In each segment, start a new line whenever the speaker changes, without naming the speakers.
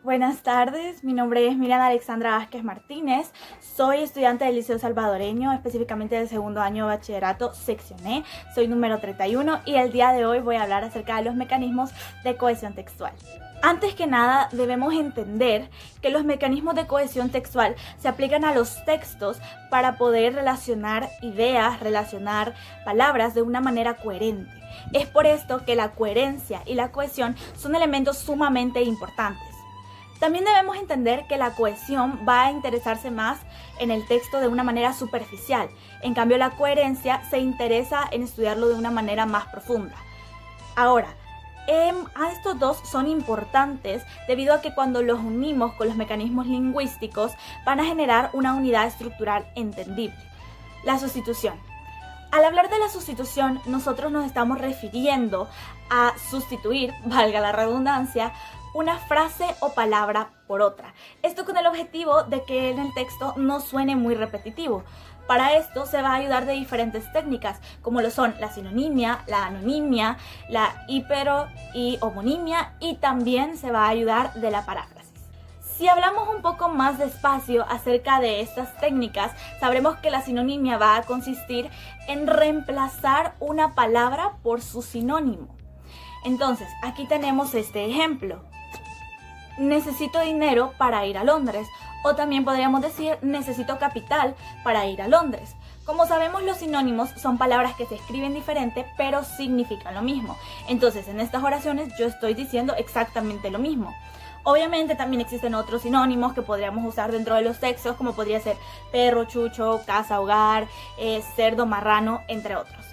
Buenas tardes, mi nombre es Miriam Alexandra Vázquez Martínez, soy estudiante del Liceo Salvadoreño, específicamente del segundo año de bachillerato, sección E, soy número 31 y el día de hoy voy a hablar acerca de los mecanismos de cohesión textual. Antes que nada, debemos entender que los mecanismos de cohesión textual se aplican a los textos para poder relacionar ideas, relacionar palabras de una manera coherente. Es por esto que la coherencia y la cohesión son elementos sumamente importantes. También debemos entender que la cohesión va a interesarse más en el texto de una manera superficial. En cambio, la coherencia se interesa en estudiarlo de una manera más profunda. Ahora, estos dos son importantes debido a que cuando los unimos con los mecanismos lingüísticos van a generar una unidad estructural entendible. La sustitución. Al hablar de la sustitución, nosotros nos estamos refiriendo a sustituir, valga la redundancia, una frase o palabra por otra. Esto con el objetivo de que en el texto no suene muy repetitivo. Para esto se va a ayudar de diferentes técnicas, como lo son la sinonimia, la anonimia, la hipero y homonimia, y también se va a ayudar de la paráfrasis. Si hablamos un poco más despacio acerca de estas técnicas, sabremos que la sinonimia va a consistir en reemplazar una palabra por su sinónimo. Entonces, aquí tenemos este ejemplo. Necesito dinero para ir a Londres, o también podríamos decir necesito capital para ir a Londres. Como sabemos, los sinónimos son palabras que se escriben diferente pero significan lo mismo. Entonces, en estas oraciones yo estoy diciendo exactamente lo mismo. Obviamente también existen otros sinónimos que podríamos usar dentro de los textos, como podría ser perro, chucho, casa, hogar, cerdo, marrano, entre otros.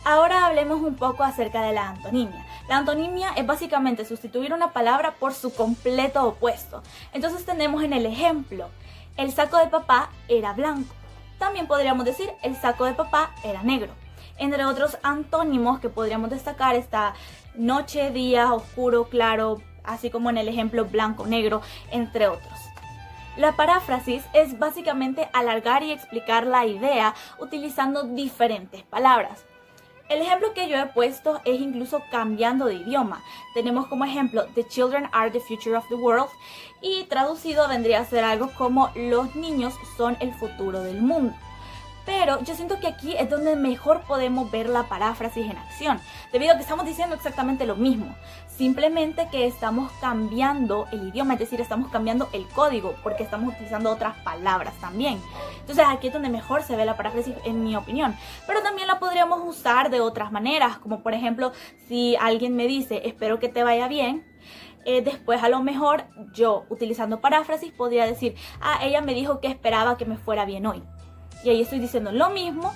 Ahora hablemos un poco acerca de la antonimia. La antonimia es básicamente sustituir una palabra por su completo opuesto. Entonces tenemos en el ejemplo, el saco de papá era blanco. También podríamos decir, el saco de papá era negro. Entre otros antónimos que podríamos destacar está noche, día, oscuro, claro, así como en el ejemplo blanco, negro, entre otros. La paráfrasis es básicamente alargar y explicar la idea utilizando diferentes palabras. El ejemplo que yo he puesto es incluso cambiando de idioma. Tenemos como ejemplo, The children are the future of the world, y traducido vendría a ser algo como los niños son el futuro del mundo. Pero yo siento que aquí es donde mejor podemos ver la paráfrasis en acción, debido a que estamos diciendo exactamente lo mismo, simplemente que estamos cambiando el idioma, es decir, estamos cambiando el código, porque estamos utilizando otras palabras también. Entonces aquí es donde mejor se ve la paráfrasis, en mi opinión. Pero también la podríamos usar de otras maneras, como por ejemplo, si alguien me dice, espero que te vaya bien, después a lo mejor yo, utilizando paráfrasis, podría decir, ella me dijo que esperaba que me fuera bien hoy. Y ahí estoy diciendo lo mismo,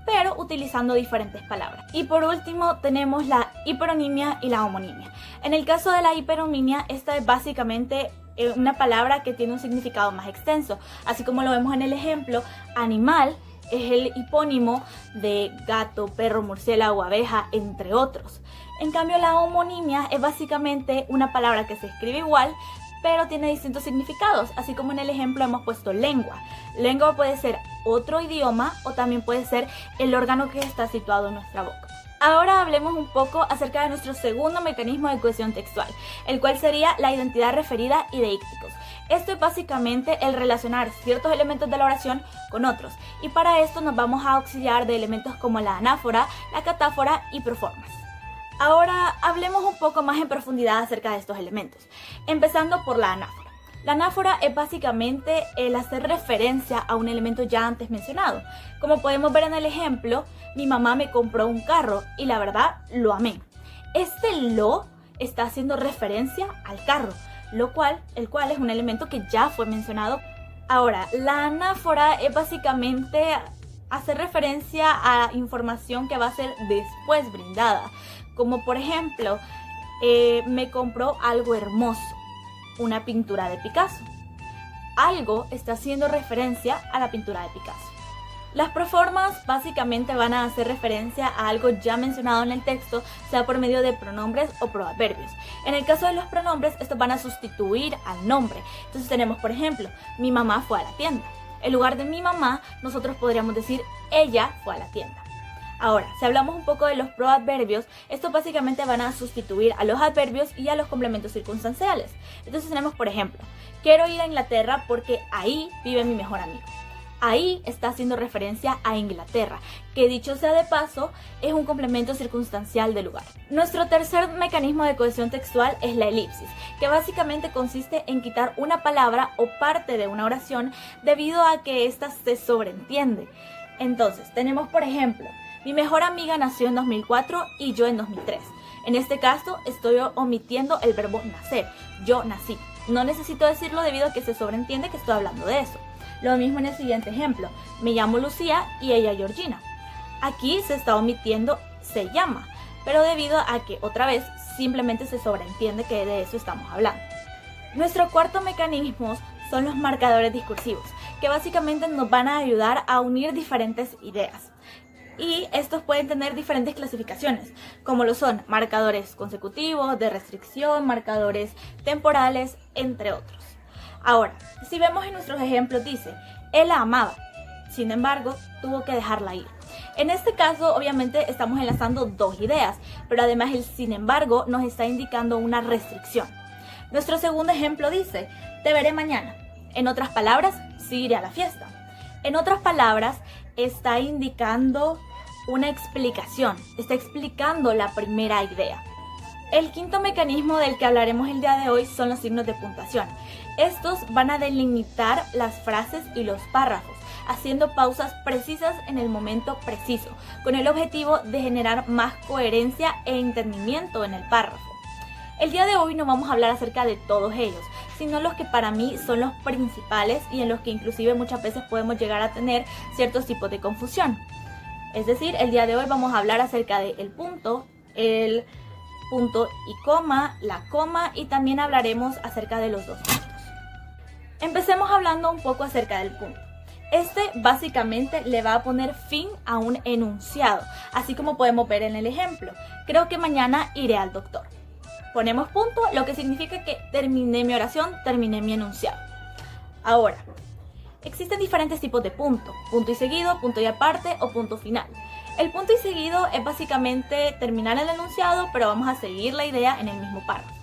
pero utilizando diferentes palabras. Y por último tenemos la hiperonimia y la homonimia. En el caso de la hiperonimia, esta es básicamente una palabra que tiene un significado más extenso. Así como lo vemos en el ejemplo, animal es el hipónimo de gato, perro, murciélago, abeja, entre otros. En cambio, la homonimia es básicamente una palabra que se escribe igual, pero tiene distintos significados, así como en el ejemplo hemos puesto lengua. Lengua puede ser otro idioma o también puede ser el órgano que está situado en nuestra boca. Ahora hablemos un poco acerca de nuestro segundo mecanismo de cohesión textual, el cual sería la identidad referida y deícticos. Esto es básicamente el relacionar ciertos elementos de la oración con otros, y para esto nos vamos a auxiliar de elementos como la anáfora, la catáfora y proformas. Ahora hablemos un poco más en profundidad acerca de estos elementos, empezando por la anáfora. La anáfora es básicamente el hacer referencia a un elemento ya antes mencionado. Como podemos ver en el ejemplo, mi mamá me compró un carro y la verdad lo amé. Este lo está haciendo referencia al carro, el cual es un elemento que ya fue mencionado. Ahora, la anáfora es básicamente hacer referencia a información que va a ser después brindada. Como por ejemplo, me compró algo hermoso, una pintura de Picasso. Algo está haciendo referencia a la pintura de Picasso. Las proformas básicamente van a hacer referencia a algo ya mencionado en el texto, sea por medio de pronombres o proadverbios. En el caso de los pronombres, estos van a sustituir al nombre. Entonces tenemos, por ejemplo, mi mamá fue a la tienda. En lugar de mi mamá, nosotros podríamos decir ella fue a la tienda. Ahora, si hablamos un poco de los proadverbios, estos básicamente van a sustituir a los adverbios y a los complementos circunstanciales. Entonces tenemos, por ejemplo, quiero ir a Inglaterra porque ahí vive mi mejor amigo. Ahí está haciendo referencia a Inglaterra, que dicho sea de paso, es un complemento circunstancial del lugar. Nuestro tercer mecanismo de cohesión textual es la elipsis, que básicamente consiste en quitar una palabra o parte de una oración debido a que ésta se sobreentiende. Entonces, tenemos por ejemplo, mi mejor amiga nació en 2004 y yo en 2003. En este caso, estoy omitiendo el verbo nacer, yo nací. No necesito decirlo debido a que se sobreentiende que estoy hablando de eso. Lo mismo en el siguiente ejemplo, me llamo Lucía y ella Georgina. Aquí se está omitiendo se llama, pero debido a que otra vez simplemente se sobreentiende que de eso estamos hablando. Nuestro cuarto mecanismo son los marcadores discursivos, que básicamente nos van a ayudar a unir diferentes ideas. Y estos pueden tener diferentes clasificaciones, como lo son marcadores consecutivos, de restricción, marcadores temporales, entre otros. Ahora, si vemos en nuestros ejemplos dice, él la amaba, sin embargo, tuvo que dejarla ir. En este caso, obviamente, estamos enlazando dos ideas, pero además el sin embargo nos está indicando una restricción. Nuestro segundo ejemplo dice, te veré mañana. En otras palabras, sí iré a la fiesta. En otras palabras, está indicando una explicación, está explicando la primera idea. El quinto mecanismo del que hablaremos el día de hoy son los signos de puntuación. Estos van a delimitar las frases y los párrafos, haciendo pausas precisas en el momento preciso, con el objetivo de generar más coherencia e entendimiento en el párrafo. El día de hoy no vamos a hablar acerca de todos ellos, sino los que para mí son los principales y en los que inclusive muchas veces podemos llegar a tener ciertos tipos de confusión. Es decir, el día de hoy vamos a hablar acerca del punto, el punto y coma, la coma y también hablaremos acerca de los dos puntos. Empecemos hablando un poco acerca del punto. Este básicamente le va a poner fin a un enunciado, así como podemos ver en el ejemplo. Creo que mañana iré al doctor. Ponemos punto, lo que significa que terminé mi oración, terminé mi enunciado. Ahora, existen diferentes tipos de punto y seguido, punto y aparte o punto final. El punto y seguido es básicamente terminar el enunciado, pero vamos a seguir la idea en el mismo párrafo.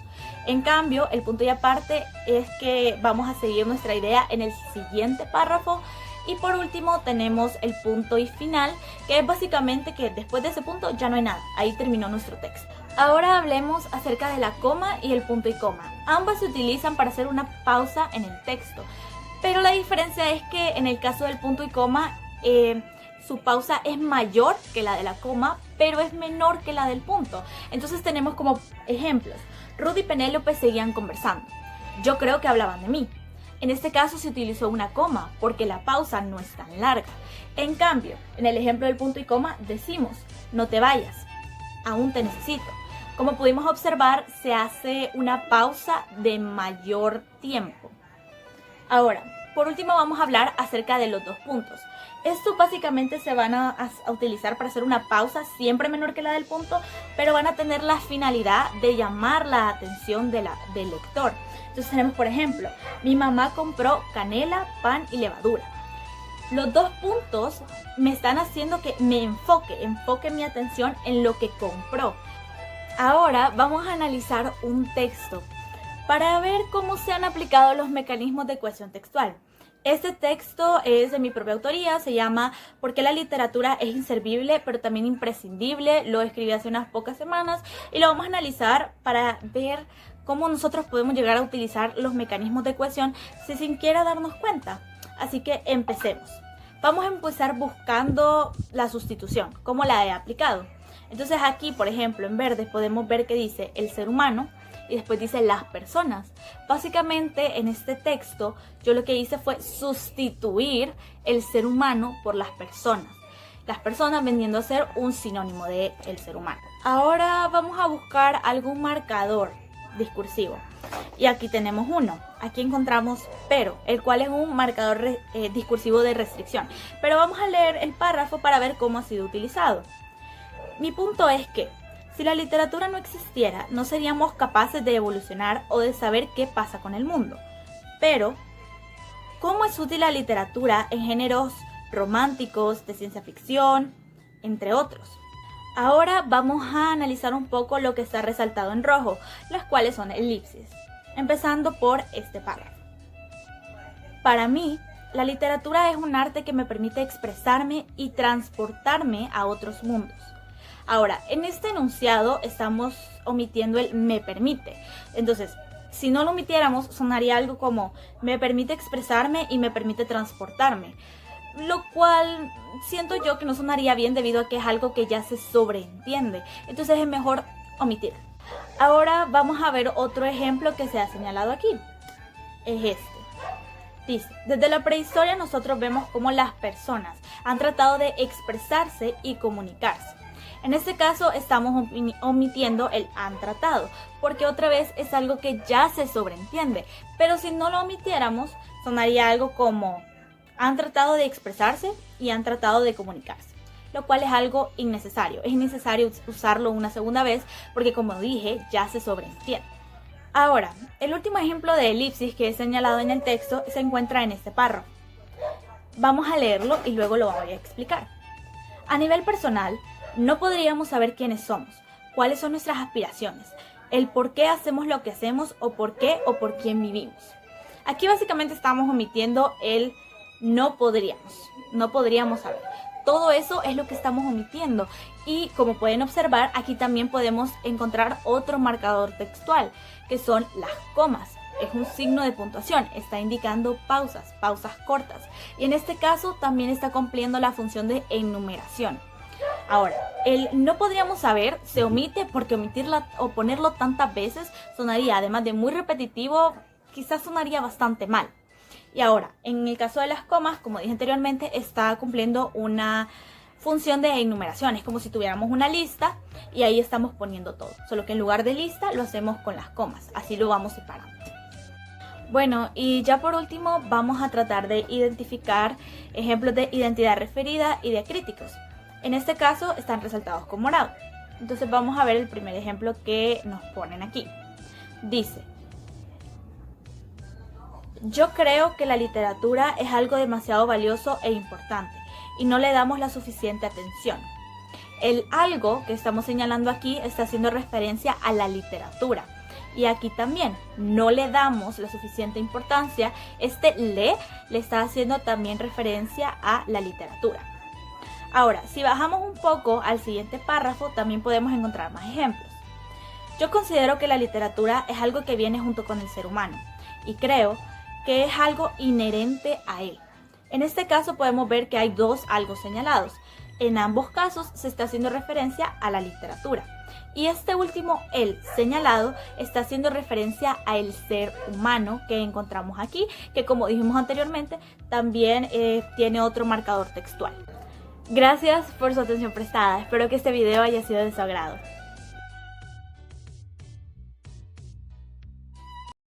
En cambio, el punto y aparte es que vamos a seguir nuestra idea en el siguiente párrafo. Y por último tenemos el punto y final, que es básicamente que después de ese punto ya no hay nada, ahí terminó nuestro texto. Ahora hablemos acerca de la coma y el punto y coma. Ambas se utilizan para hacer una pausa en el texto, pero la diferencia es que en el caso del punto y coma, su pausa es mayor que la de la coma, pero es menor que la del punto. Entonces tenemos como ejemplos, Ruth y Penélope seguían conversando. Yo creo que hablaban de mí. En este caso se utilizó una coma porque la pausa no es tan larga. En cambio, en el ejemplo del punto y coma decimos, no te vayas, aún te necesito. Como pudimos observar, se hace una pausa de mayor tiempo. Ahora, por último vamos a hablar acerca de los dos puntos. Estos básicamente se van a utilizar para hacer una pausa siempre menor que la del punto, pero van a tener la finalidad de llamar la atención del lector. Entonces tenemos, por ejemplo, mi mamá compró canela, pan y levadura. Los dos puntos me están haciendo que me enfoque mi atención en lo que compró. Ahora vamos a analizar un texto para ver cómo se han aplicado los mecanismos de cohesión textual. Este texto es de mi propia autoría, se llama ¿Por qué la literatura es inservible pero también imprescindible? Lo escribí hace unas pocas semanas y lo vamos a analizar para ver cómo nosotros podemos llegar a utilizar los mecanismos de cohesión sin siquiera darnos cuenta. Así que empecemos. Vamos a empezar buscando la sustitución, cómo la he aplicado. Entonces aquí, por ejemplo, en verde podemos ver que dice el ser humano y después dice las personas. Básicamente en este texto yo lo que hice fue sustituir el ser humano por las personas. Las personas vendiendo a ser un sinónimo de el ser humano. Ahora vamos a buscar algún marcador discursivo. Y aquí tenemos uno. Aquí encontramos pero, el cual es un marcador discursivo de restricción. Pero vamos a leer el párrafo para ver cómo ha sido utilizado. Mi punto es que si la literatura no existiera, no seríamos capaces de evolucionar o de saber qué pasa con el mundo. Pero, ¿cómo es útil la literatura en géneros románticos, de ciencia ficción, entre otros. Ahora vamos a analizar un poco lo que está resaltado en rojo, las cuales son elipsis, empezando por este párrafo. Para mí, la literatura es un arte que me permite expresarme y transportarme a otros mundos. Ahora, en este enunciado estamos omitiendo el me permite. Entonces, si no lo omitiéramos, sonaría algo como me permite expresarme y me permite transportarme. Lo cual siento yo que no sonaría bien debido a que es algo que ya se sobreentiende. Entonces es mejor omitir. Ahora vamos a ver otro ejemplo que se ha señalado aquí. Es este. Dice, desde la prehistoria nosotros vemos cómo las personas han tratado de expresarse y comunicarse. En este caso estamos omitiendo el han tratado, porque otra vez es algo que ya se sobreentiende. Pero si no lo omitiéramos, sonaría algo como han tratado de expresarse y han tratado de comunicarse, lo cual es algo innecesario. Es innecesario usarlo una segunda vez porque, como dije, ya se sobreentiende. Ahora, el último ejemplo de elipsis que he señalado en el texto se encuentra en este párrafo. Vamos a leerlo y luego lo voy a explicar. A nivel personal, no podríamos saber quiénes somos, cuáles son nuestras aspiraciones, el por qué hacemos lo que hacemos o por qué o por quién vivimos. Aquí básicamente estamos omitiendo el no podríamos saber. Todo eso es lo que estamos omitiendo y como pueden observar, aquí también podemos encontrar otro marcador textual, que son las comas. Es un signo de puntuación, está indicando pausas cortas, y en este caso también está cumpliendo la función de enumeración. Ahora, el no podríamos saber se omite porque omitirla o ponerlo tantas veces sonaría, además de muy repetitivo, quizás sonaría bastante mal. Y ahora, en el caso de las comas, como dije anteriormente, está cumpliendo una función de enumeración. Es como si tuviéramos una lista y ahí estamos poniendo todo. Solo que en lugar de lista lo hacemos con las comas. Así lo vamos separando. Bueno, y ya por último vamos a tratar de identificar ejemplos de identidad referida y diacríticos. En este caso están resaltados con morado. Entonces vamos a ver el primer ejemplo que nos ponen aquí. Dice: yo creo que la literatura es algo demasiado valioso e importante y no le damos la suficiente atención. El algo que estamos señalando aquí está haciendo referencia a la literatura. Y aquí también no le damos la suficiente importancia. Este le está haciendo también referencia a la literatura. Ahora, si bajamos un poco al siguiente párrafo, también podemos encontrar más ejemplos. Yo considero que la literatura es algo que viene junto con el ser humano y creo que es algo inherente a él. En este caso podemos ver que hay dos algo señalados. En ambos casos se está haciendo referencia a la literatura. Y este último, el señalado, está haciendo referencia al ser humano que encontramos aquí, que como dijimos anteriormente, también tiene otro marcador textual. Gracias por su atención prestada. Espero que este video haya sido de su agrado.